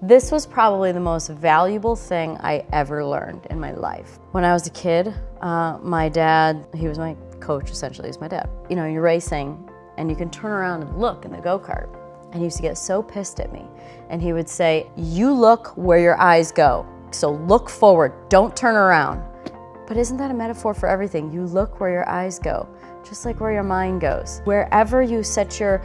This was probably the most valuable thing I ever learned in my life. When I was a kid, my dad, he was my coach essentially, he's my dad. You know, you're racing and you can turn around and look in the go-kart. And he used to get so pissed at me. And he would say, you look where your eyes go. So look forward, don't turn around. But isn't that a metaphor for everything? You look where your eyes go, just like where your mind goes. Wherever you set your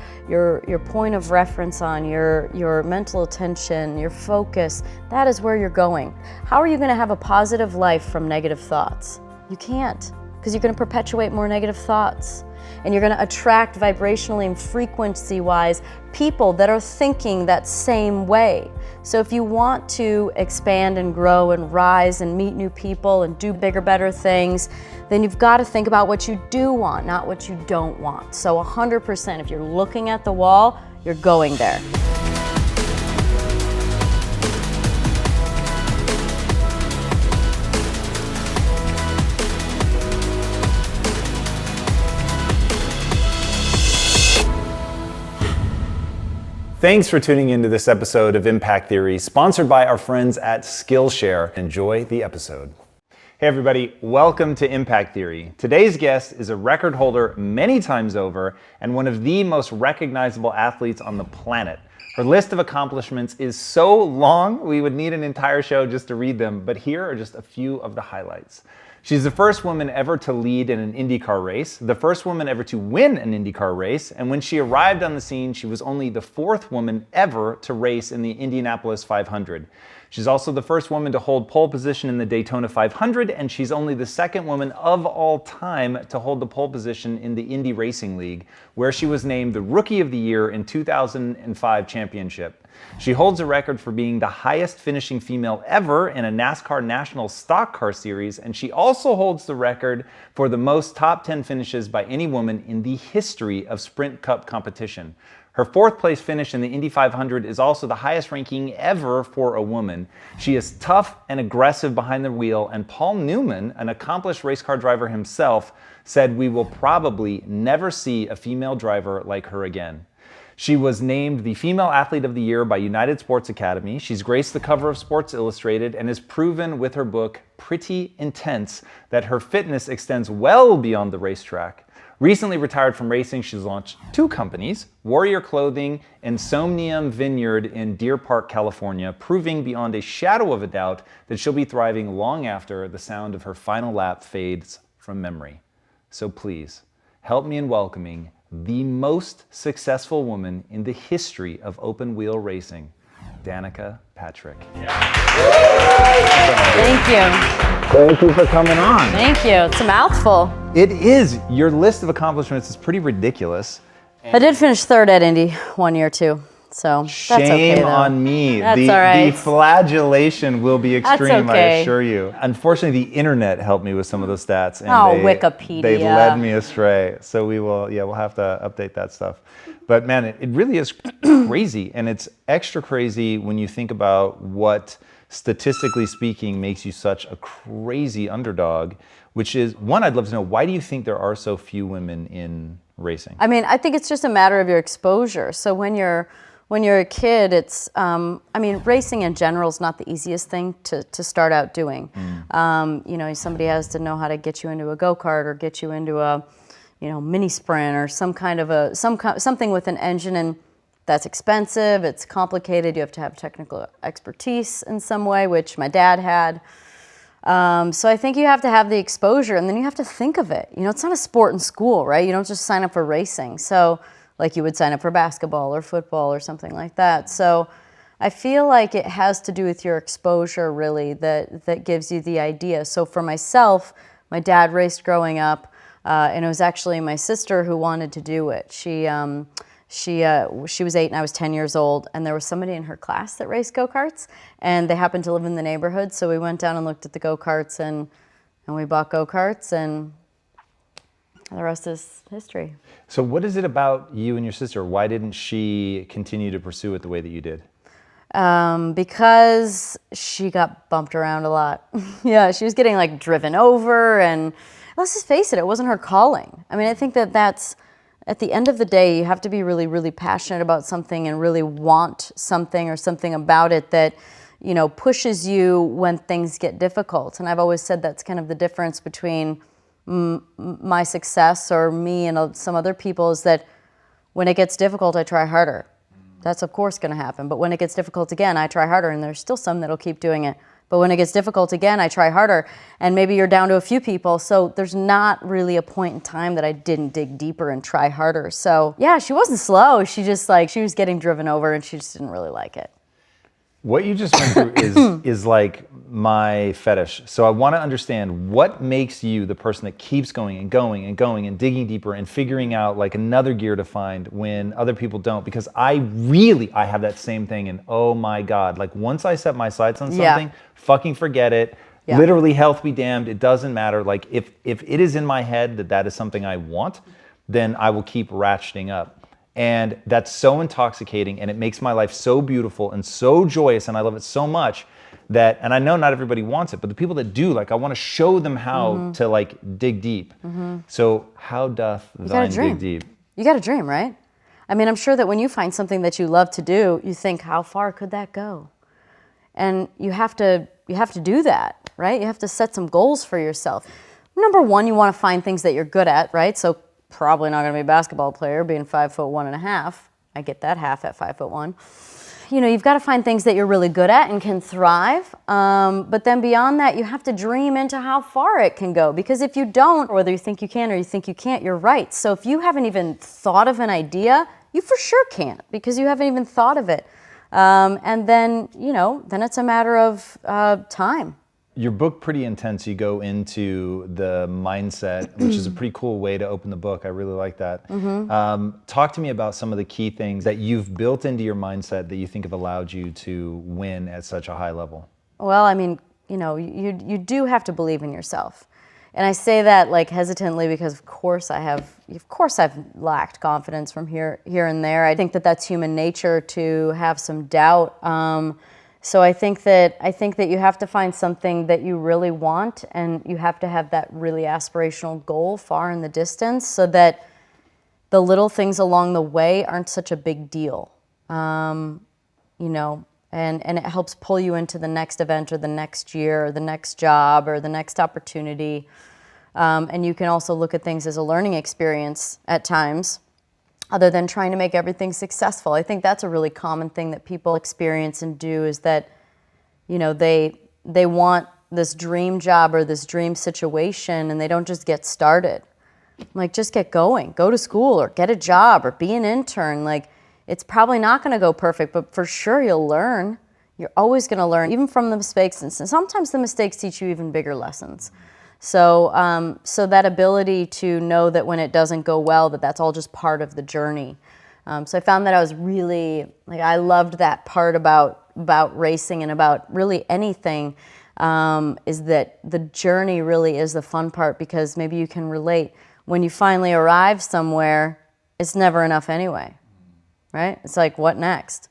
point of reference on, your mental attention, your focus, that is where you're going. How are you gonna have a positive life from negative thoughts? You can't, because you're gonna perpetuate more negative thoughts. And you're gonna attract vibrationally and frequency-wise people that are thinking that same way. So if you want to expand and grow and rise and meet new people and do bigger, better things, then you've got to think about what you do want, not what you don't want. So 100%, if you're looking at the wall, you're going there. Thanks for tuning into this episode of Impact Theory, sponsored by our friends at Skillshare. Enjoy the episode. Hey everybody, welcome to Impact Theory. Today's guest is a record holder many times over and one of the most recognizable athletes on the planet. Her list of accomplishments is so long, we would need an entire show just to read them, but here are just a few of the highlights. She's the first woman ever to lead in an IndyCar race, the first woman ever to win an IndyCar race, and when she arrived on the scene, she was only the fourth woman ever to race in the Indianapolis 500. She's also the first woman to hold pole position in the Daytona 500, and she's only the second woman of all time to hold the pole position in the Indy Racing League, where she was named the Rookie of the Year in 2005 championship. She holds a record for being the highest finishing female ever in a NASCAR National Stock Car Series, and she also holds the record for the most top 10 finishes by any woman in the history of Sprint Cup competition. Her fourth place finish in the Indy 500 is also the highest ranking ever for a woman. She is tough and aggressive behind the wheel, and Paul Newman, an accomplished race car driver himself, said, "We will probably never see a female driver like her again." She was named the Female Athlete of the Year by United Sports Academy. She's graced the cover of Sports Illustrated and has proven with her book, Pretty Intense, that her fitness extends well beyond the racetrack. Recently retired from racing, she's launched two companies, Warrior Clothing and Somnium Vineyard in Deer Park, California, proving beyond a shadow of a doubt that she'll be thriving long after the sound of her final lap fades from memory. So please, help me in welcoming the most successful woman in the history of open wheel racing, Danica Patrick. Thank you. Thank you for coming on. Thank you. It's a mouthful. It is. Your list of accomplishments is pretty ridiculous. I did finish third at Indy 1 year too, so that's okay Shame though. on me. That's the, all right. the flagellation will be extreme, okay. I assure you. Unfortunately, the internet helped me with some of those stats. And Wikipedia. They led me astray. So we'll have to update that stuff. But man, it really is crazy. And it's extra crazy when you think about what, statistically speaking, makes you such a crazy underdog, which is, one, I'd love to know, why do you think there are so few women in racing? I mean, I think it's just a matter of your exposure. So when you're a kid, it's, racing in general is not the easiest thing to start out doing. Somebody has to know how to get you into a go-kart or get you into a, mini sprint or some kind of something with an engine, and that's expensive, it's complicated, you have to have technical expertise in some way, which my dad had. So I think you have to have the exposure, and then you have to think of it. It's not a sport in school, right? You don't just sign up for racing. So like you would sign up for basketball or football or something like that. So I feel like it has to do with your exposure, really, that gives you the idea. So for myself, my dad raced growing up, and it was actually my sister who wanted to do it. She was 8 and I was 10 years old, and there was somebody in her class that raced go-karts, and they happened to live in the neighborhood, so we went down and looked at the go-karts, and we bought go-karts, and the rest is history. So what is it about you and your sister? Why didn't she continue to pursue it the way that you did? Because she got bumped around a lot. Yeah, she was getting driven over, and let's just face it, it wasn't her calling. I mean, I think that's At the end of the day, you have to be really, really passionate about something and really want something or something about it that, pushes you when things get difficult. And I've always said that's kind of the difference between my success or me and some other people is that when it gets difficult, I try harder. That's of course going to happen. But when it gets difficult again, I try harder. And there's still some that'll keep doing it. But when it gets difficult again, I try harder. And maybe you're down to a few people. So there's not really a point in time that I didn't dig deeper and try harder. So yeah, she wasn't slow. She just she was getting driven over and she just didn't really like it. What you just went through is like my fetish. So I want to understand what makes you the person that keeps going and going and going and digging deeper and figuring out like another gear to find when other people don't. Because I have that same thing. And oh my God, like once I set my sights on something, fucking forget it. Yeah. Literally, health be damned. It doesn't matter. Like if it is in my head that is something I want, then I will keep ratcheting up. And that's so intoxicating and it makes my life so beautiful and so joyous and I love it so much that, and I know not everybody wants it, but the people that do, like I want to show them how to like dig deep. So how doth thine dig deep? You got a dream, right? I mean, I'm sure that when you find something that you love to do, you think, how far could that go? And you have to do that, right? You have to set some goals for yourself. Number one, you want to find things that you're good at, right? So probably not going to be a basketball player being 5'1.5". I get that half at 5'1". You've got to find things that you're really good at and can thrive. But then beyond that, you have to dream into how far it can go. Because if you don't, whether you think you can or you think you can't, you're right. So if you haven't even thought of an idea, you for sure can't because you haven't even thought of it. And then, then it's a matter of time. Your book, pretty intense. You go into the mindset, which is a pretty cool way to open the book. I really like that. Talk to me about some of the key things that you've built into your mindset that you think have allowed you to win at such a high level. Well, I mean, you do have to believe in yourself. And I say that like hesitantly because of course I've lacked confidence from here and there. I think that that's human nature to have some doubt. So I think that you have to find something that you really want, and you have to have that really aspirational goal far in the distance, so that the little things along the way aren't such a big deal, and it helps pull you into the next event or the next year or the next job or the next opportunity. And you can also look at things as a learning experience at times, other than trying to make everything successful. I think that's a really common thing that people experience and do is that, they want this dream job or this dream situation and they don't just get started. Like, just get going, go to school or get a job or be an intern. Like, it's probably not going to go perfect, but for sure you'll learn. You're always going to learn, even from the mistakes. And sometimes the mistakes teach you even bigger lessons. So, so that ability to know that when it doesn't go well, that's all just part of the journey. So I found that I was really, I loved that part about racing and about really anything, is that the journey really is the fun part, because maybe you can relate. When you finally arrive somewhere, it's never enough anyway, right? It's like, what next?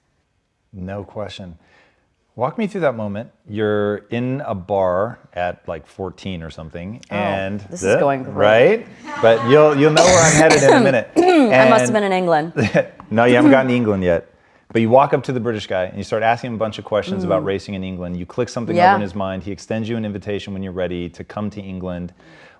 No question. Walk me through that moment. You're in a bar at like 14 or something, and this is going great. Right? But you'll know where I'm headed in a minute. I must have been in England. No, you haven't gotten to England yet. But you walk up to the British guy and you start asking him a bunch of questions about racing in England. You click something over in his mind. He extends you an invitation when you're ready to come to England.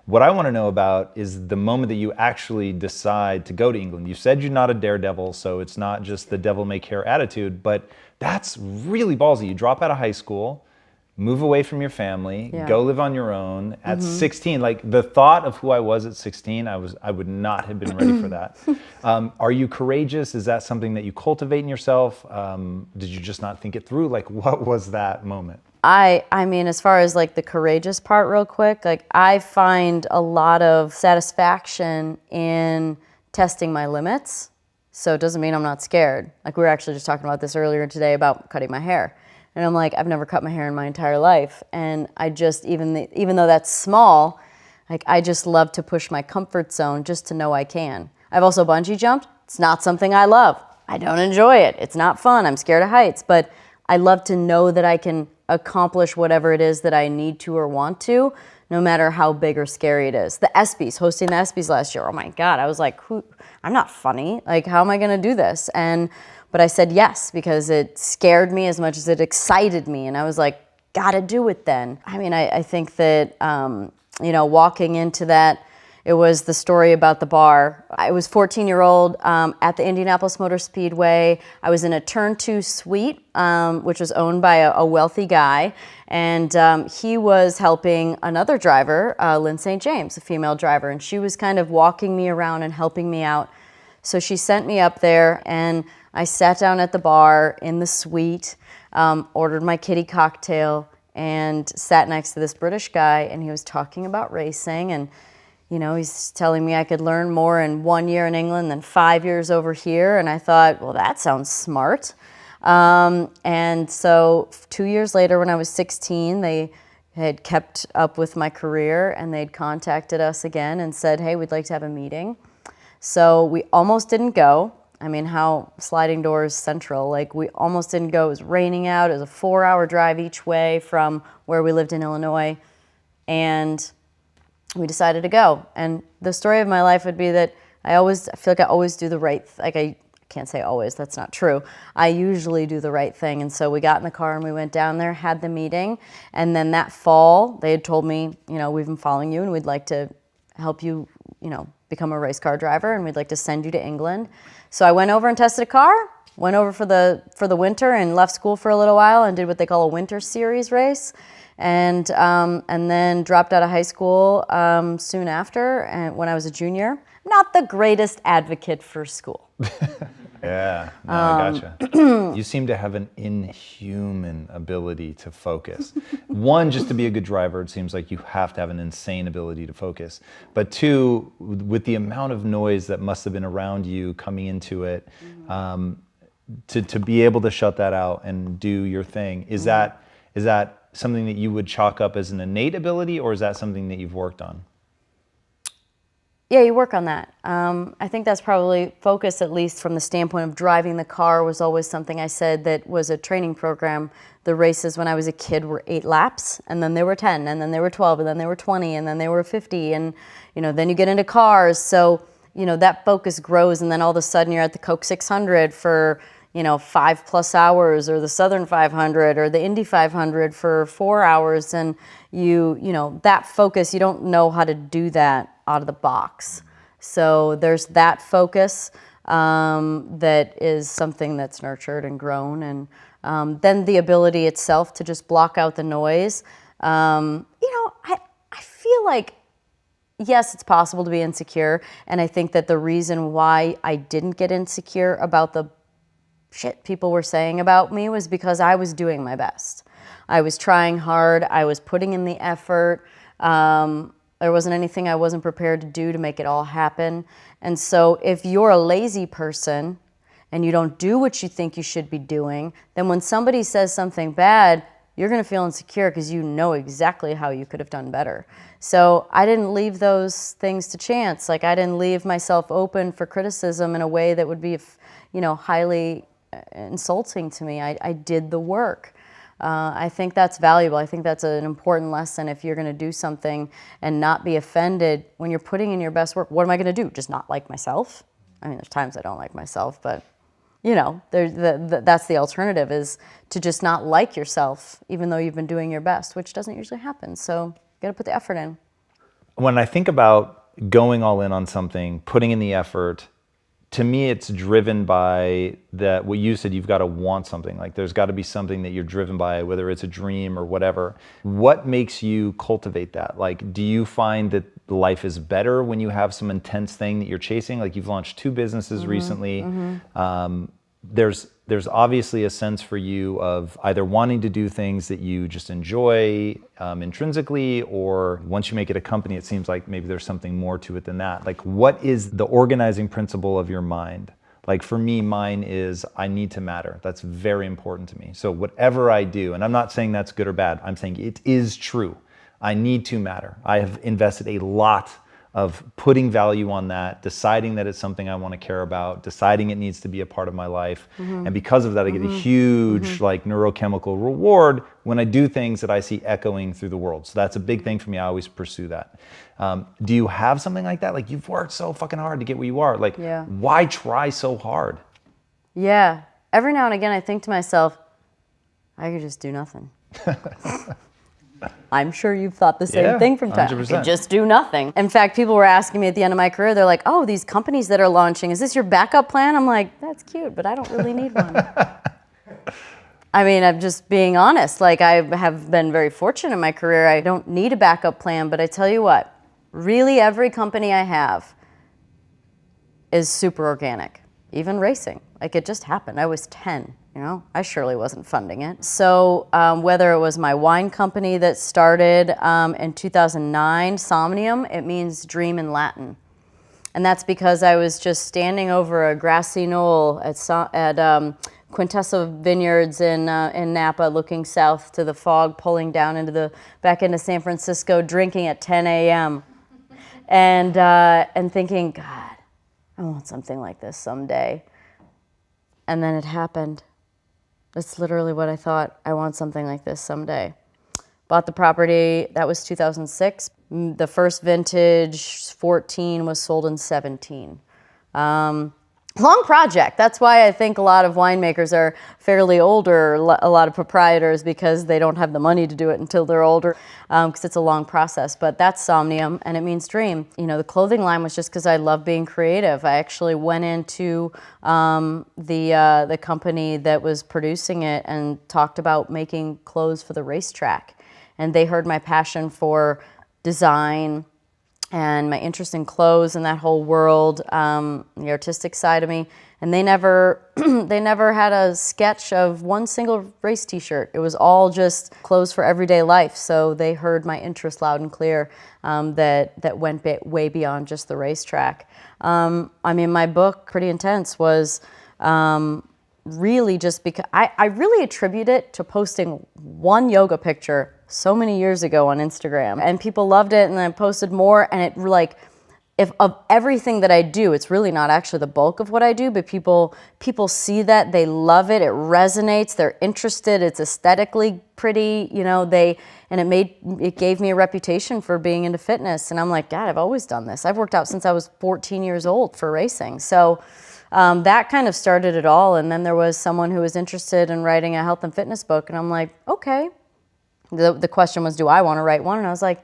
What I want to know about is the moment that you actually decide to go to England. You said you're not a daredevil, so it's not just the devil may care attitude, but that's really ballsy. You drop out of high school, move away from your family, go live on your own at 16. Like, the thought of who I was at 16, I would not have been ready for that. Are you courageous? Is that something that you cultivate in yourself? Did you just not think it through? Like, what was that moment? I mean, as far as like the courageous part real quick, like I find a lot of satisfaction in testing my limits. So it doesn't mean I'm not scared. Like, we were actually just talking about this earlier today about cutting my hair. And I'm like, I've never cut my hair in my entire life. And I just, even though that's small, like, I just love to push my comfort zone just to know I can. I've also bungee jumped. It's not something I love. I don't enjoy it. It's not fun. I'm scared of heights. But I love to know that I can accomplish whatever it is that I need to or want to, no matter how big or scary it is. The ESPYs, hosting the ESPYs last year, oh my God, I was like, I'm not funny. Like, how am I gonna do this? But I said yes, because it scared me as much as it excited me. And I was like, gotta do it then. I mean, I think that, walking into that, it was the story about the bar. I was 14-year-old at the Indianapolis Motor Speedway. I was in a Turn 2 suite, which was owned by a wealthy guy. And he was helping another driver, Lynn St. James, a female driver. And she was kind of walking me around and helping me out. So she sent me up there, and I sat down at the bar in the suite, ordered my kitty cocktail, and sat next to this British guy. And he was talking about racing, and he's telling me I could learn more in 1 year in England than 5 years over here. And I thought, well, that sounds smart. And so 2 years later, when I was 16, they had kept up with my career, and they'd contacted us again and said, hey, we'd like to have a meeting. So we almost didn't go. I mean, how sliding doors central, like we almost didn't go. It was raining out. It was a 4-hour drive each way from where we lived in Illinois. And we decided to go. And the story of my life would be that I feel like I always do the right, I can't say always, that's not true. I usually do the right thing. And so we got in the car and we went down there, had the meeting. And then that fall, they had told me, we've been following you and we'd like to help you, become a race car driver, and we'd like to send you to England. So I went over and tested a car, went over for the winter and left school for a little while and did what they call a winter series race. And then dropped out of high school soon after, and when I was a junior. Not the greatest advocate for school. Yeah, no, I gotcha. You seem to have an inhuman ability to focus. One, just to be a good driver, it seems like you have to have an insane ability to focus. But two, with the amount of noise that must have been around you coming into it, to be able to shut that out and do your thing, is that something that you would chalk up as an innate ability, or is that something that you've worked on? Yeah, you work on that. I think that's probably focus, at least from the standpoint of driving the car, was always something I said that was a training program. The races when I was a kid were 8 laps, and then there were 10, and then there were 12, and then there were 20, and then there were 50, and then you get into cars. So, that focus grows, and then all of a sudden you're at the Coke 600 for 5+ hours, or the Southern 500, or the Indy 500 for 4 hours, and that focus, you don't know how to do that out of the box. So there's that focus that is something that's nurtured and grown, and then the ability itself to just block out the noise. I feel like, yes, it's possible to be insecure, and I think that the reason why I didn't get insecure about the shit people were saying about me was because I was doing my best. I was trying hard. I was putting in the effort. There wasn't anything I wasn't prepared to do to make it all happen. And so if you're a lazy person and you don't do what you think you should be doing, then when somebody says something bad, you're going to feel insecure because you know exactly how you could have done better. So I didn't leave those things to chance. Like, I didn't leave myself open for criticism in a way that would be, highly insulting to me. I did the work. I think that's valuable. I think that's an important lesson. If you're going to do something and not be offended when you're putting in your best work, what am I going to do? Just not like myself? I mean, there's times I don't like myself, but that's the alternative, is to just not like yourself, even though you've been doing your best, which doesn't usually happen. So you got to put the effort in. When I think about going all in on something, putting in the effort, to me, it's driven by what you said, you've got to want something. Like, there's got to be something that you're driven by, whether it's a dream or whatever. What makes you cultivate that? Like, do you find that life is better when you have some intense thing that you're chasing? Like, you've launched 2 businesses recently. Mm-hmm. There's obviously a sense for you of either wanting to do things that you just enjoy intrinsically, or once you make it a company, it seems like maybe there's something more to it than that. Like, what is the organizing principle of your mind? Like, for me, mine is I need to matter. That's very important to me. So whatever I do, and I'm not saying that's good or bad, I'm saying it is true. I need to matter. I have invested a lot of putting value on that, deciding that it's something I want to care about, deciding it needs to be a part of my life. And because of that, I get a huge like neurochemical reward when I do things that I see echoing through the world. So that's a big thing for me. I always pursue that. Do you have something like that? Like, you've worked so fucking hard to get where you are. Like, why try so hard? Yeah. Every now and again, I think to myself, I could just do nothing. I'm sure you've thought the same thing from time. 100%. I could just do nothing. In fact, people were asking me at the end of my career, they're like, oh, these companies that are launching, is this your backup plan? I'm like, that's cute, but I don't really need one. I mean, I'm just being honest. Like, I have been very fortunate in my career. I don't need a backup plan, but I tell you what, really every company I have is super organic, even racing. Like, it just happened. I was 10, you know? I surely wasn't funding it. So whether it was my wine company that started in 2009, Somnium, it means dream in Latin. And that's because I was just standing over a grassy knoll at Quintessa Vineyards in Napa, looking south to the fog pulling down back into San Francisco, drinking at 10 a.m. and thinking, God, I want something like this someday. And then it happened. That's literally what I thought. I want something like this someday. Bought the property. That was 2006. The first vintage, 14, was sold in 17. Long project. That's why I think a lot of winemakers are fairly older, a lot of proprietors, because they don't have the money to do it until they're older, because it's a long process. But that's Somnium, and it means dream. You know, the clothing line was just because I love being creative. I actually went into the company that was producing it and talked about making clothes for the racetrack. And they heard my passion for design and my interest in clothes and that whole world, the artistic side of me. And they never had a sketch of one single race t-shirt. It was all just clothes for everyday life. So they heard my interest loud and clear, that went way beyond just the racetrack. I mean, my book, Pretty Intense, was really just because I really attribute it to posting one yoga picture so many years ago on Instagram, and people loved it, and then I posted more, and it, like, if of everything that I do, it's really not actually the bulk of what I do, but people see that, they love it, it resonates, they're interested, it's aesthetically pretty, you know, and it gave me a reputation for being into fitness, and I'm like, God, I've always done this. I've worked out since I was 14 years old for racing. So that kind of started it all, and then there was someone who was interested in writing a health and fitness book, and I'm like, okay. The question was, do I want to write one? And I was like,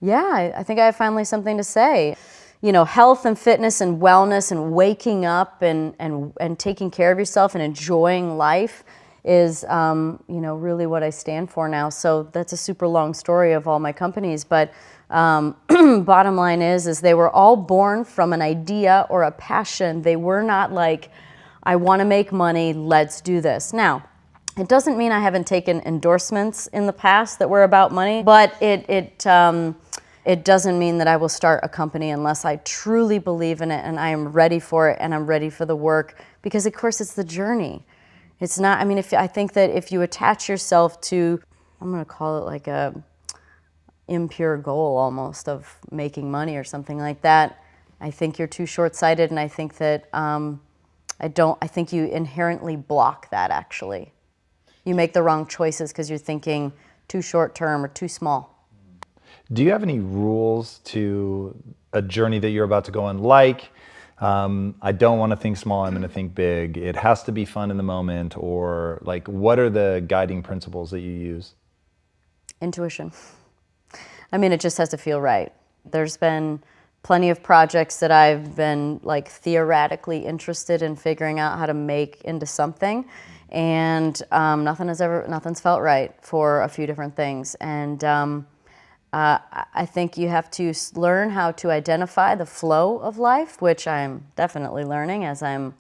yeah, I think I have finally something to say. You know, health and fitness and wellness and waking up and taking care of yourself and enjoying life is, you know, really what I stand for now. So that's a super long story of all my companies. But bottom line is they were all born from an idea or a passion. They were not like, I want to make money, let's do this. Now, it doesn't mean I haven't taken endorsements in the past that were about money, but it doesn't mean that I will start a company unless I truly believe in it and I am ready for it and I'm ready for the work, because of course it's the journey. It's not, I mean, I think that if you attach yourself to, I'm going to call it like a impure goal almost of making money or something like that, I think you're too short-sighted, and I think that I think you inherently block that actually. You make the wrong choices because you're thinking too short term or too small. Do you have any rules to a journey that you're about to go on? Like, I don't want to think small, I'm going to think big. It has to be fun in the moment, or like, what are the guiding principles that you use? Intuition. I mean, it just has to feel right. There's been plenty of projects that I've been like theoretically interested in figuring out how to make into something. And nothing's felt right for a few different things. And I think you have to learn how to identify the flow of life, which I'm definitely learning as I'm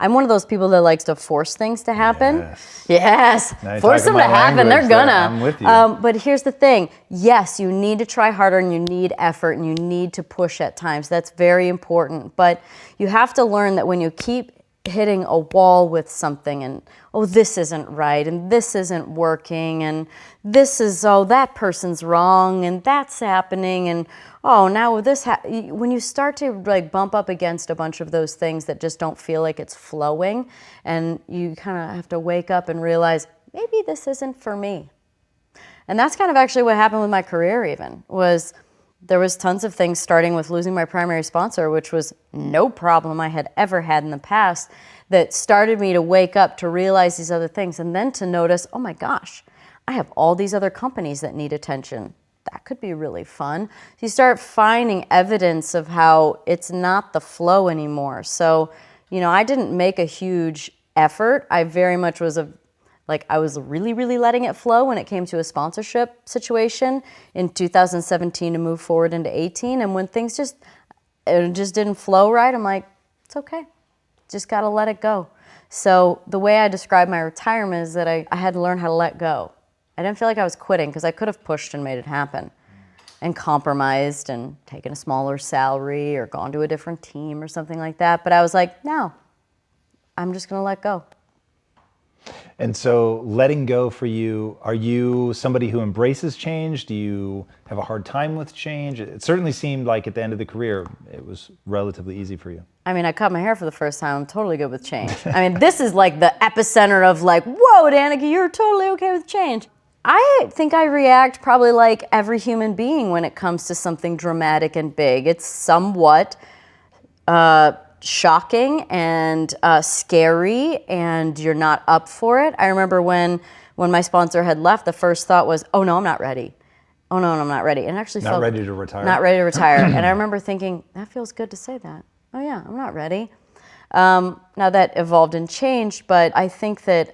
one of those people that likes to force things to happen. Yes. Force them to happen, they're gonna. I'm with you. But here's the thing. Yes, you need to try harder and you need effort and you need to push at times. That's very important. But you have to learn that when you keep hitting a wall with something and, oh, this isn't right and this isn't working and this is, oh, that person's wrong and that's happening and, oh, now this, when you start to like bump up against a bunch of those things that just don't feel like it's flowing, and you kind of have to wake up and realize, maybe this isn't for me. And that's kind of actually what happened with my career even, was there was tons of things, starting with losing my primary sponsor, which was no problem I had ever had in the past, that started me to wake up to realize these other things, and then to notice, oh my gosh, I have all these other companies that need attention. That could be really fun. So you start finding evidence of how it's not the flow anymore. So, I didn't make a huge effort. I very much was I was really, really letting it flow when it came to a sponsorship situation in 2017 to move forward into 18. And when things just didn't flow right, I'm like, it's okay. Just got to let it go. So the way I describe my retirement is that I had to learn how to let go. I didn't feel like I was quitting, because I could have pushed and made it happen and compromised and taken a smaller salary or gone to a different team or something like that. But I was like, no, I'm just going to let go. And so letting go for you, are you somebody who embraces change? Do you have a hard time with change? It certainly seemed like at the end of the career, it was relatively easy for you. I mean, I cut my hair for the first time. I'm totally good with change. I mean, this is like the epicenter of like, whoa, Danica, you're totally okay with change. I think I react probably like every human being when it comes to something dramatic and big. It's somewhat shocking and scary, and you're not up for it. I remember when my sponsor had left, the first thought was, oh no, I'm not ready. Oh no, I'm not ready. And actually not ready to retire. Not ready to retire. And I remember thinking, that feels good to say that. Oh yeah, I'm not ready. Now that evolved and changed, but I think that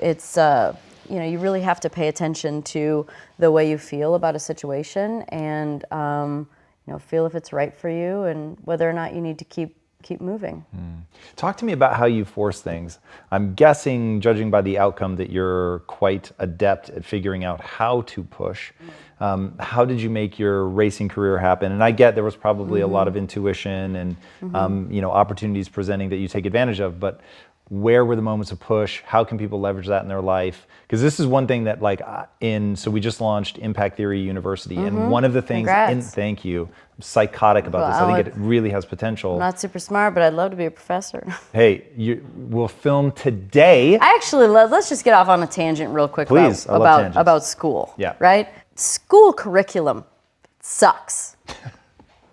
it's you really have to pay attention to the way you feel about a situation, and feel if it's right for you, and whether or not you need to keep moving. Talk to me about how you force things. I'm guessing, judging by the outcome, that you're quite adept at figuring out how to push. How did you make your racing career happen? And I get there was probably a lot of intuition and opportunities presenting that you take advantage of, but where were the moments of push? How can people leverage that in their life? Because this is one thing that so we just launched Impact Theory University, and one of the things, thank you, I'm psychotic about this. I think it really has potential. I'm not super smart, but I'd love to be a professor. Hey, we'll film today. Let's just get off on a tangent real quick. Please, about school. Yeah. Right? School curriculum sucks.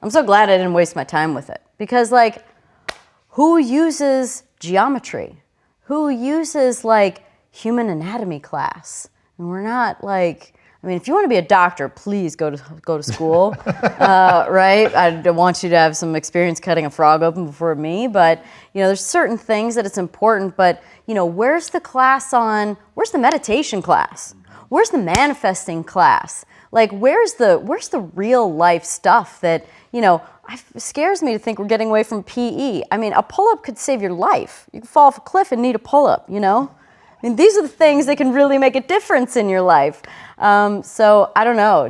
I'm so glad I didn't waste my time with it, because who uses geometry? Who uses human anatomy class? And we're not if you want to be a doctor, please go to school, right? I want you to have some experience cutting a frog open before me, but there's certain things that it's important, but where's the meditation class? Where's the manifesting class? Where's the real life stuff that, it scares me to think we're getting away from PE. I mean, a pull-up could save your life. You can fall off a cliff and need a pull-up, I mean, these are the things that can really make a difference in your life. So I don't know.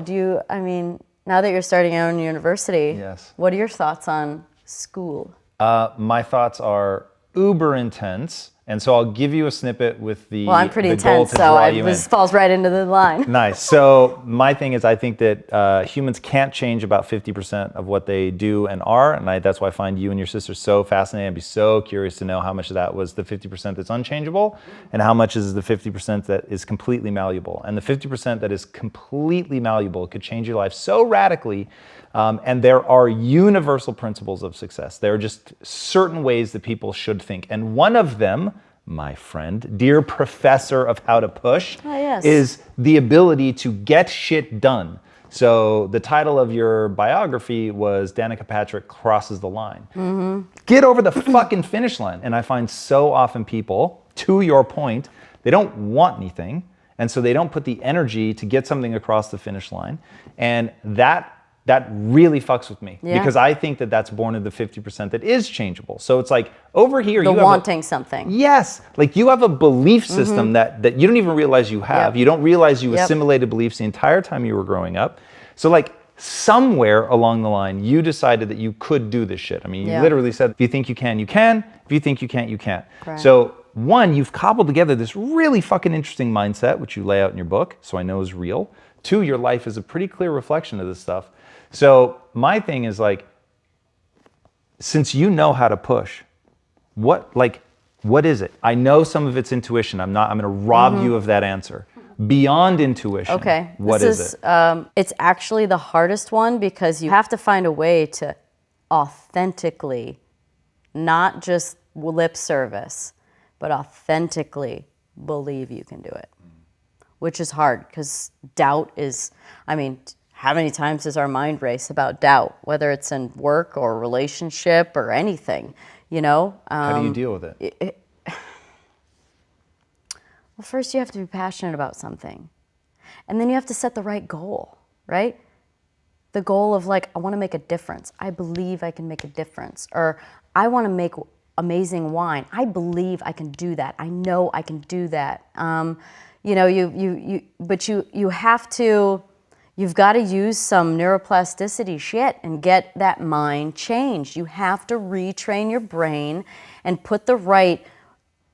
Now that you're starting your own university, yes, what are your thoughts on school? My thoughts are uber intense. And so I'll give you a snippet with the. Well, I'm pretty intense, so this falls right into the line. Nice. So my thing is, I think that humans can't change about 50% of what they do and are, and that's why I find you and your sister so fascinating. I'd be so curious to know how much of that was the 50% that's unchangeable, and how much is the 50% that is completely malleable. And the 50% that is completely malleable could change your life so radically. And there are universal principles of success. There are just certain ways that people should think. And one of them, my friend, dear professor of how to push, is the ability to get shit done. So the title of your biography was Danica Patrick Crosses the Line. Get over the fucking finish line. And I find so often people, to your point, they don't want anything. And so they don't put the energy to get something across the finish line. And that really fucks with me, because I think that that's born of the 50% that is changeable. So it's over here, you wanting something. Yes, you have a belief system that you don't even realize you have. You don't realize you assimilated beliefs the entire time you were growing up. So somewhere along the line, you decided that you could do this shit. I mean, you literally said, if you think you can, you can. If you think you can't, you can't. Right. So one, you've cobbled together this really fucking interesting mindset, which you lay out in your book, so I know is real. Two, your life is a pretty clear reflection of this stuff. So my thing is like, since you know how to push, what is it? I know some of it's intuition. I'm going to rob you of that answer. Beyond intuition, okay. What is it? It's actually the hardest one because you have to find a way to authentically, not just lip service, but authentically believe you can do it, which is hard because doubt is, I mean, how many times does our mind race about doubt, whether it's in work or relationship or anything, you know? How do you deal with it? Well, first you have to be passionate about something. And then you have to set the right goal, right? The goal of like, I want to make a difference. I believe I can make a difference. Or I want to make amazing wine. I believe I can do that. I know I can do that. You know, but you have to, you've got to use some neuroplasticity shit and get that mind changed. You have to retrain your brain and put the right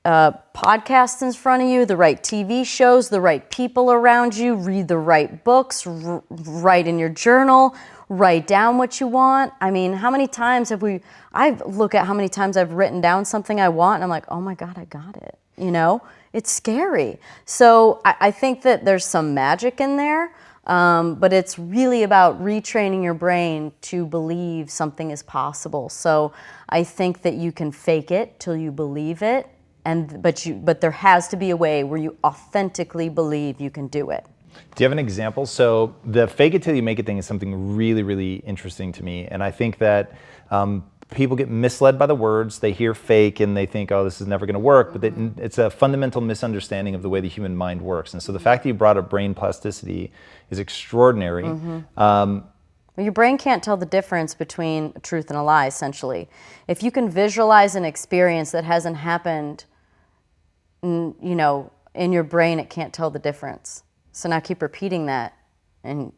podcasts in front of you, the right TV shows, the right people around you, read the right books, write in your journal, write down what you want. I mean, how many times I look at how many times I've written down something I want and I'm like, oh my God, I got it. You know, it's scary. So I think that there's some magic in there, but it's really about retraining your brain to believe something is possible. So I think that you can fake it till you believe it. But there has to be a way where you authentically believe you can do it. Do you have an example? So the fake it till you make it thing is something really, really interesting to me. And I think that people get misled by the words. They hear fake and they think, oh, this is never going to work. But it's a fundamental misunderstanding of the way the human mind works. And so the fact that you brought up brain plasticity is extraordinary. Well, your brain can't tell the difference between a truth and a lie, essentially. If you can visualize an experience that hasn't happened, you know, in your brain, it can't tell the difference. So now keep repeating that, and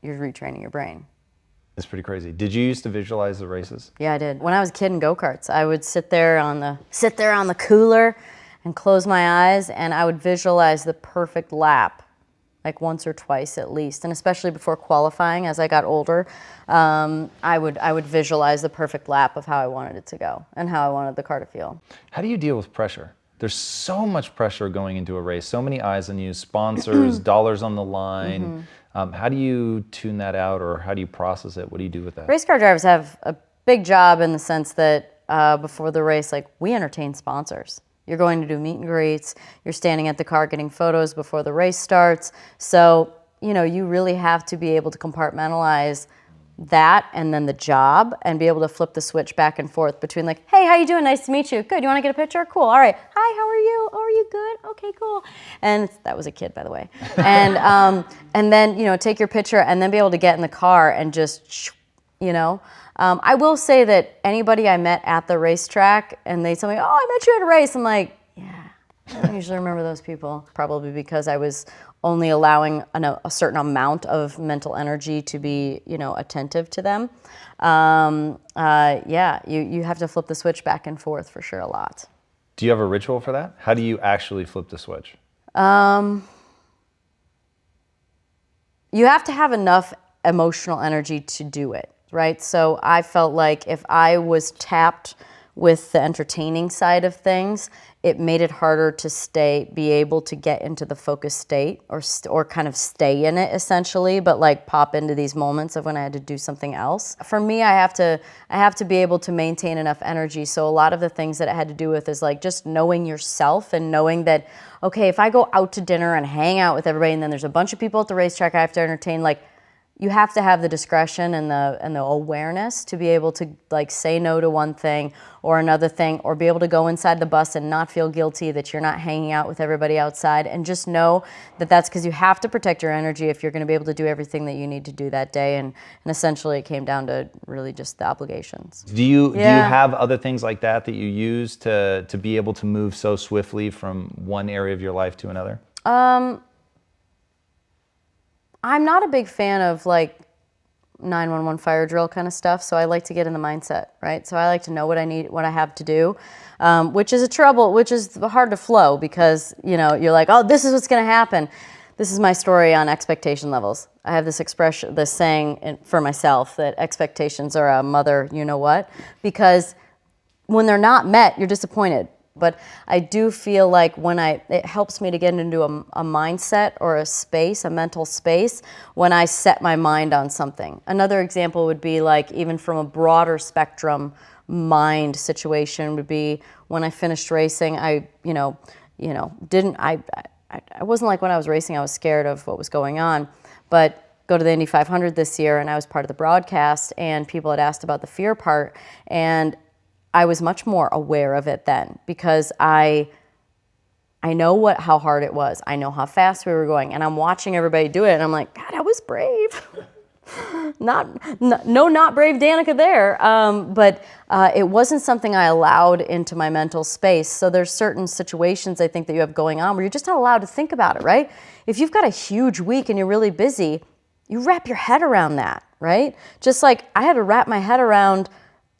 you're retraining your brain. It's pretty crazy. Did you used to visualize the races? Yeah, I did. When I was a kid in go-karts, I would sit there on the cooler and close my eyes, and I would visualize the perfect lap, like once or twice at least. And especially before qualifying, as I got older, I would visualize the perfect lap of how I wanted it to go and how I wanted the car to feel. How do you deal with pressure? There's so much pressure going into a race, so many eyes on you, sponsors, dollars on the line. How do you tune that out, or how do you process it? What do you do with that? Race car drivers have a big job in the sense that before the race, like, we entertain sponsors. You're going to do meet and greets. You're standing at the car getting photos before the race starts. So, you know, you really have to be able to compartmentalize that and then the job and be able to flip the switch back and forth between like, hey, how you doing? Nice to meet you. Good. You want to get a picture? Cool. All right. Hi, how are you? Oh, are you good? Okay, cool. And that was a kid, by the way. And then, you know, take your picture and then be able to get in the car and just, you know. I will say that anybody I met at the racetrack and they tell me, oh, I met you at a race. I'm like, yeah, I don't usually remember those people. Probably because I was only allowing a certain amount of mental energy to be, you know, attentive to them. Yeah, you have to flip the switch back and forth for sure a lot. Do you have a ritual for that? How do you actually flip the switch? You have to have enough emotional energy to do it, right? So I felt like if I was tapped with the entertaining side of things, it made it harder to be able to get into the focused state or kind of stay in it essentially, but like pop into these moments of when I had to do something else. For me, I have to be able to maintain enough energy. So a lot of the things that it had to do with is like just knowing yourself and knowing that, okay, if I go out to dinner and hang out with everybody and then there's a bunch of people at the racetrack I have to entertain, like, you have to have the discretion and the awareness to be able to like say no to one thing or another thing, or be able to go inside the bus and not feel guilty that you're not hanging out with everybody outside, and just know that that's because you have to protect your energy if you're going to be able to do everything that you need to do that day. And essentially it came down to really just the obligations. Do you have other things like that you use to be able to move so swiftly from one area of your life to another? I'm not a big fan of like 911 fire drill kind of stuff. So I like to get in the mindset, right? So I like to know what I need, what I have to do, which is hard to flow because, you're like, oh, this is what's going to happen. This is my story on expectation levels. I have this expression, this saying for myself that expectations are a mother, you know what, because when they're not met, you're disappointed. But I do feel like it helps me to get into a mindset or a mental space, when I set my mind on something. Another example would be like, even from a broader spectrum mind situation, would be when I finished racing, I wasn't like when I was racing, I was scared of what was going on, but go to the Indy 500 this year, and I was part of the broadcast, and people had asked about the fear part, and I was much more aware of it then, because I know how hard it was. I know how fast we were going, and I'm watching everybody do it, and I'm like, God, I was brave. Not brave Danica there, but it wasn't something I allowed into my mental space. So there's certain situations I think that you have going on where you're just not allowed to think about it, right? If you've got a huge week and you're really busy, you wrap your head around that, right? Just like I had to wrap my head around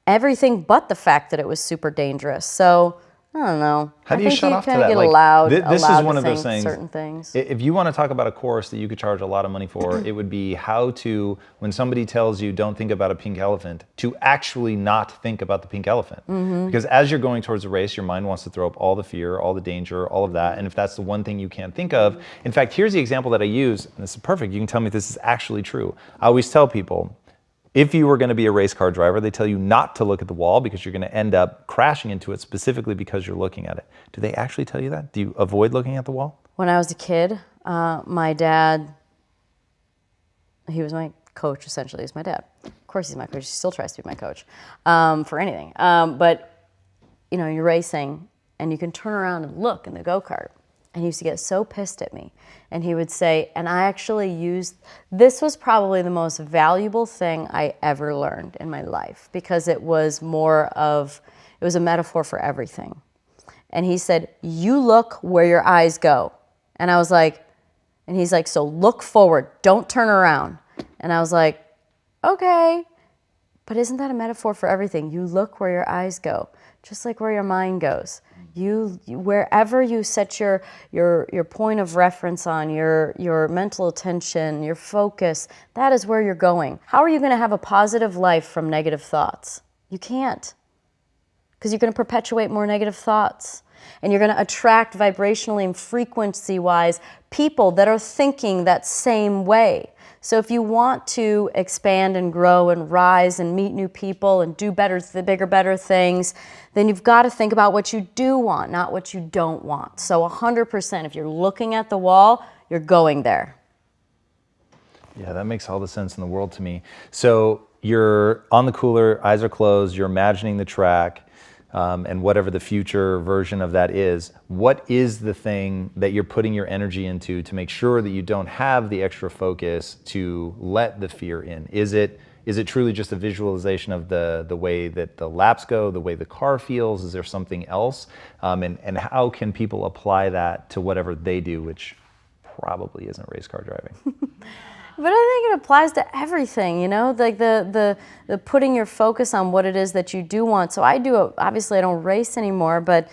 everything but the fact that it was super dangerous. So I don't know. How do you shut off to that? Get Like, allowed this is one to of those think things. certain things. If you want to talk about a course that you could charge a lot of money for, it would be how to, when somebody tells you don't think about a pink elephant, to actually not think about the pink elephant. Because as you're going towards a race, your mind wants to throw up all the fear, all the danger, all of that. And if that's the one thing you can't think of, in fact, here's the example that I use, and this is perfect. You can tell me if this is actually true. I always tell people, if you were going to be a race car driver, they tell you not to look at the wall because you're going to end up crashing into it specifically because you're looking at it. Do they actually tell you that? Do you avoid looking at the wall? When I was a kid, my dad, he was my coach, essentially. He's my dad. Of course he's my coach. He still tries to be my coach for anything. But, you're racing, and you can turn around and look in the go-kart. And he used to get so pissed at me. And he would say, and I actually this was probably the most valuable thing I ever learned in my life, because it was a metaphor for everything. And he said, you look where your eyes go. And I was like, and he's like, so look forward, don't turn around. And I was like, okay, but isn't that a metaphor for everything? You look where your eyes go, just like where your mind goes. Wherever you set your point of reference on, your mental attention, your focus, that is where you're going. How are you going to have a positive life from negative thoughts? You can't, because you're going to perpetuate more negative thoughts. And you're going to attract vibrationally and frequency-wise people that are thinking that same way. So if you want to expand and grow and rise and meet new people and do bigger, better things, then you've got to think about what you do want, not what you don't want. So 100%, if you're looking at the wall, you're going there. Yeah, that makes all the sense in the world to me. So you're on the cooler, eyes are closed, you're imagining the track, and whatever the future version of that is. What is the thing that you're putting your energy into to make sure that you don't have the extra focus to let the fear in? Is it truly just a visualization of the way that the laps go, the way the car feels? Is there something else? And how can people apply that to whatever they do, which probably isn't race car driving? But I think it applies to everything, like the putting your focus on what it is that you do want. So obviously I don't race anymore, but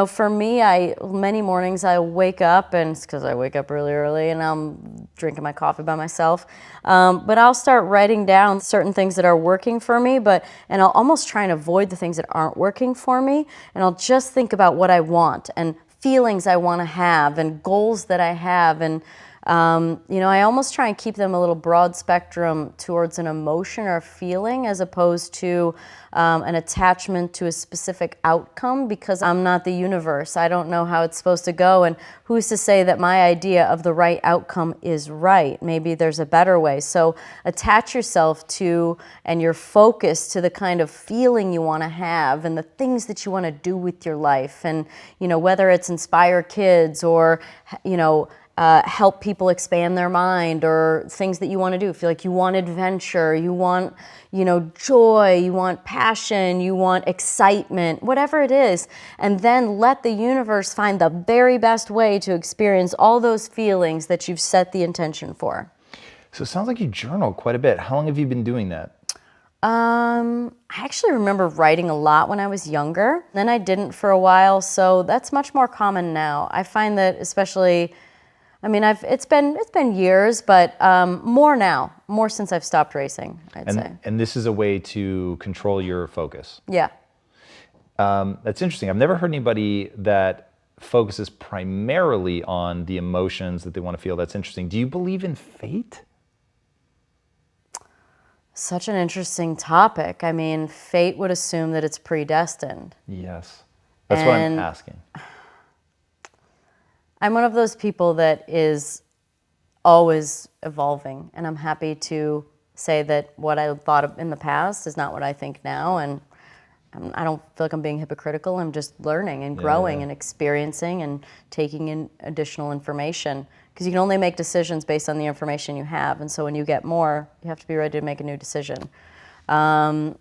for me, many mornings I wake up, and it's because I wake up really early and I'm drinking my coffee by myself. But I'll start writing down certain things that are working for me, and I'll almost try and avoid the things that aren't working for me. And I'll just think about what I want and feelings I want to have and goals that I have. And I almost try and keep them a little broad spectrum towards an emotion or feeling, as opposed to an attachment to a specific outcome, because I'm not the universe. I don't know how it's supposed to go, and who's to say that my idea of the right outcome is right? Maybe there's a better way. So attach yourself to and your focus to the kind of feeling you want to have and the things that you want to do with your life. And, whether it's inspire kids or, help people expand their mind, or things that you want to do. Feel like you want adventure, you want, joy, you want passion, you want excitement, whatever it is. And then let the universe find the very best way to experience all those feelings that you've set the intention for. So it sounds like you journal quite a bit. How long have you been doing that? I actually remember writing a lot when I was younger. Then I didn't for a while, so that's much more common now. I find that especially, I mean, it's been years, but more now, more since I've stopped racing, I'd say. And this is a way to control your focus. Yeah. That's interesting. I've never heard anybody that focuses primarily on the emotions that they want to feel. That's interesting. Do you believe in fate? Such an interesting topic. I mean, fate would assume that it's predestined. Yes. That's what I'm asking. I'm one of those people that is always evolving, and I'm happy to say that what I thought in the past is not what I think now, and I don't feel like I'm being hypocritical. I'm just learning and growing and experiencing and taking in additional information, because you can only make decisions based on the information you have, and so when you get more, you have to be ready to make a new decision. I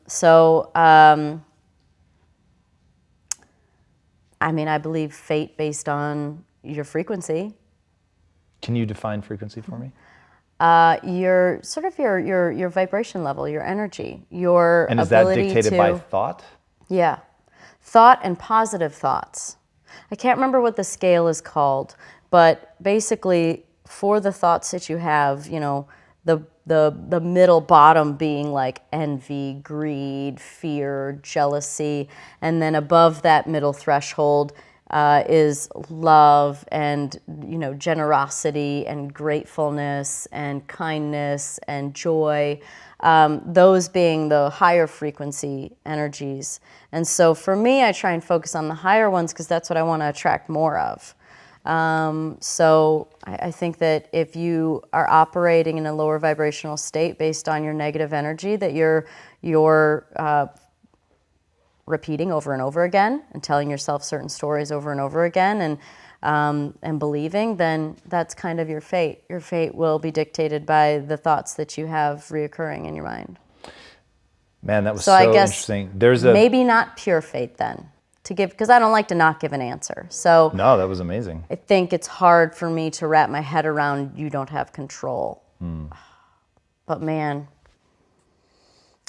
mean, I believe fate based on your frequency. Can you define frequency for me? Your sort of your vibration level, your energy, your And is that ability dictated by thought? Yeah, thought and positive thoughts. I can't remember what the scale is called, but basically for the thoughts that you have, you know, the middle bottom being like envy, greed, fear, jealousy, and then above that middle threshold is love and, you know, generosity and gratefulness and kindness and joy, those being the higher frequency energies. And so for me, I try and focus on the higher ones because that's what I want to attract more of. So I think that if you are operating in a lower vibrational state based on your negative energy that you're repeating over and over again and telling yourself certain stories over and over again and believing, then that's kind of your fate. Your fate will be dictated by the thoughts that you have reoccurring in your mind. Man, that was So so I guess interesting. maybe not pure fate then to give, because I don't like to not give an answer. So No, that was amazing. I think it's hard for me to wrap my head around you don't have control. But man,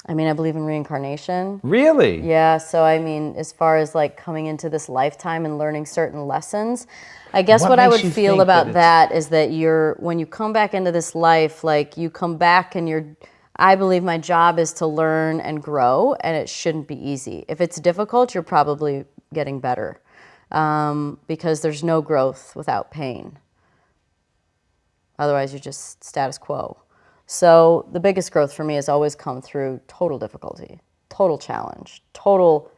I mean, I believe in reincarnation. Really? Yeah, so I mean, as far as like coming into this lifetime and learning certain lessons, I guess what I would feel about that is that when you come back into this life, like you come back and I believe my job is to learn and grow, and it shouldn't be easy. If it's difficult, you're probably getting better, because there's no growth without pain. Otherwise, you're just status quo. So the biggest growth for me has always come through total difficulty, total challenge, total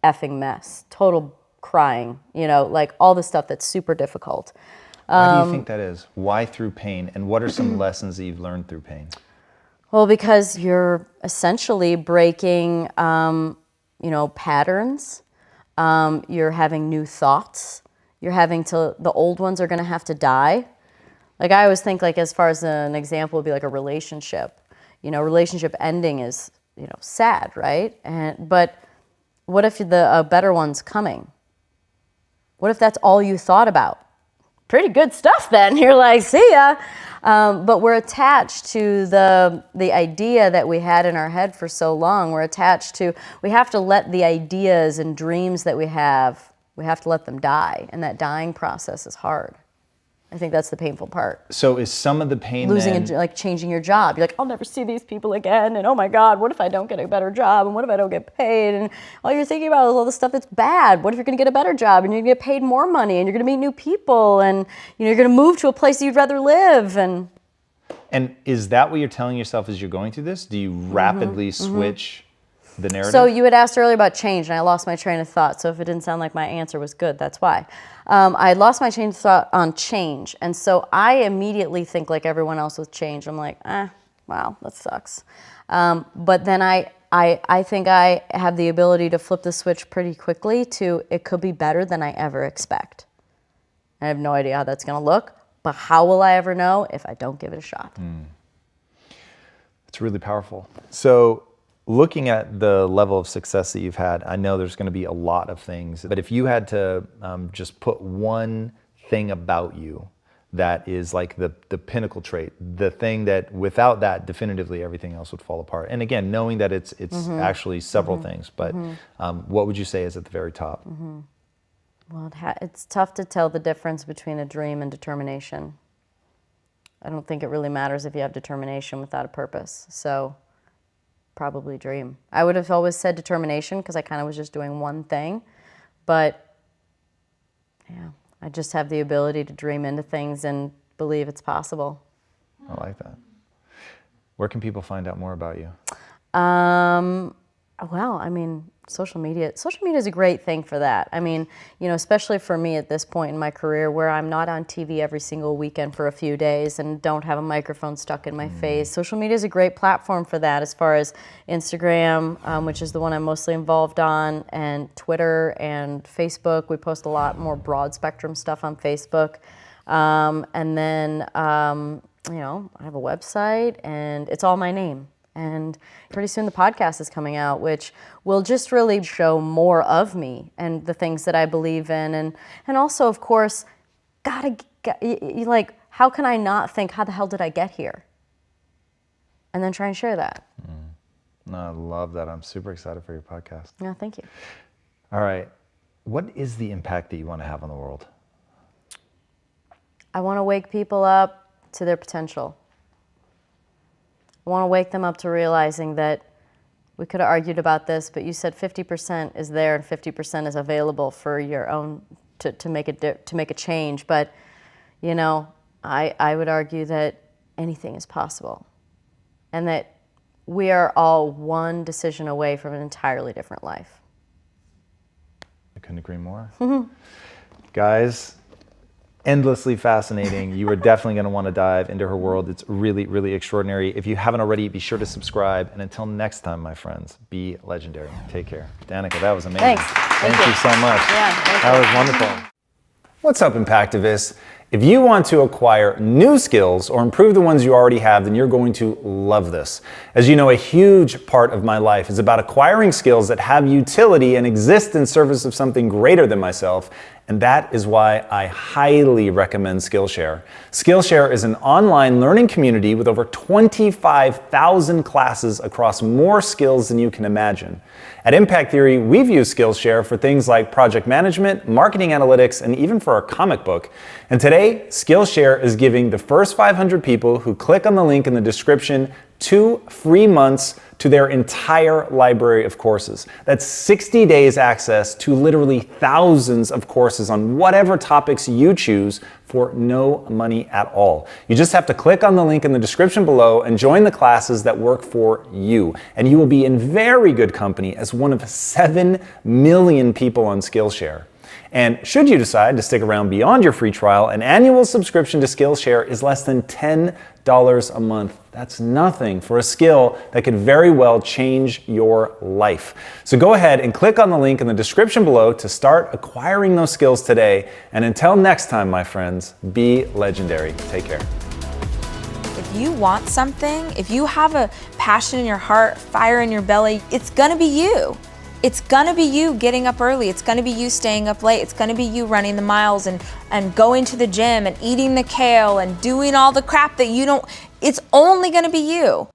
effing mess, total crying, you know, like all the stuff that's super difficult. Why do you think that is? Why through pain? And what are some lessons that you've learned through pain? Well, because you're essentially breaking, patterns. You're having new thoughts. The old ones are going to have to die. Like I always think, like as far as an example would be like a relationship. You know, relationship ending is, you know, sad, right? But what if a better one's coming? What if that's all you thought about? Pretty good stuff then. You're like, see ya. But we're attached to the idea that we had in our head for so long. We have to let the ideas and dreams that we have to let them die. And that dying process is hard. I think that's the painful part. So is some of the pain like changing your job. You're like, I'll never see these people again. And oh my God, what if I don't get a better job? And what if I don't get paid? And all you're thinking about is all the stuff that's bad. What if you're going to get a better job and you're going to get paid more money and you're going to meet new people and you're going to move to a place you'd rather live? And is that what you're telling yourself as you're going through this? Do you rapidly switch the narrative? So you had asked earlier about change, and I lost my train of thought. So if it didn't sound like my answer was good, that's why. I lost my train of thought on change. And so I immediately think like everyone else with change. I'm like, wow, that sucks. But then I think I have the ability to flip the switch pretty quickly to it could be better than I ever expect. I have no idea how that's going to look, but how will I ever know if I don't give it a shot? It's really powerful. So looking at the level of success that you've had, I know there's going to be a lot of things, but if you had to just put one thing about you that is like the pinnacle trait, the thing that without that, definitively everything else would fall apart? And again, knowing that it's actually several things, but what would you say is at the very top? Well, it's tough to tell the difference between a dream and determination. I don't think it really matters if you have determination without a purpose. So probably dream. I would have always said determination because I kind of was just doing one thing. But yeah, I just have the ability to dream into things and believe it's possible. I like that. Where can people find out more about you? Well, I mean, social media is a great thing for that. I mean, especially for me at this point in my career where I'm not on TV every single weekend for a few days and don't have a microphone stuck in my face. Social media is a great platform for that, as far as Instagram, which is the one I'm mostly involved on, and Twitter and Facebook. We post a lot more broad spectrum stuff on Facebook. And then, I have a website and it's all my name. And pretty soon the podcast is coming out, which will just really show more of me and the things that I believe in. And also, of course, how can I not think, how the hell did I get here? And then try and share that. No, I love that. I'm super excited for your podcast. Yeah, thank you. All right. What is the impact that you want to have on the world? I want to wake people up to their potential. I want to wake them up to realizing that we could have argued about this, but you said 50% is there and 50% is available for your own to make a change. But I would argue that anything is possible, and that we are all one decision away from an entirely different life. I couldn't agree more. Guys, endlessly fascinating. You are definitely going to want to dive into her world. It's really, really extraordinary. If you haven't already, be sure to subscribe. And until next time, my friends, be legendary. Take care. Danica, that was amazing. Thanks. Thank you so much. Yeah, thank that you. was wonderful. What's up, Impactivists? If you want to acquire new skills or improve the ones you already have, then you're going to love this. As you know, a huge part of my life is about acquiring skills that have utility and exist in service of something greater than myself. And that is why I highly recommend Skillshare. Skillshare is an online learning community with over 25,000 classes across more skills than you can imagine. At Impact Theory, we've used Skillshare for things like project management, marketing analytics, and even for our comic book. And today, Skillshare is giving the first 500 people who click on the link in the description 2 free months to their entire library of courses. That's 60 days access to literally thousands of courses on whatever topics you choose for no money at all. You just have to click on the link in the description below and join the classes that work for you. And you will be in very good company as one of 7 million people on Skillshare. And should you decide to stick around beyond your free trial, an annual subscription to Skillshare is less than $10 a month. That's nothing for a skill that could very well change your life. So go ahead and click on the link in the description below to start acquiring those skills today. And until next time, my friends, be legendary. Take care. If you want something, if you have a passion in your heart, fire in your belly, it's gonna be you. It's gonna be you getting up early. It's gonna be you staying up late. It's gonna be you running the miles and going to the gym and eating the kale and doing all the crap that you don't, it's only gonna be you.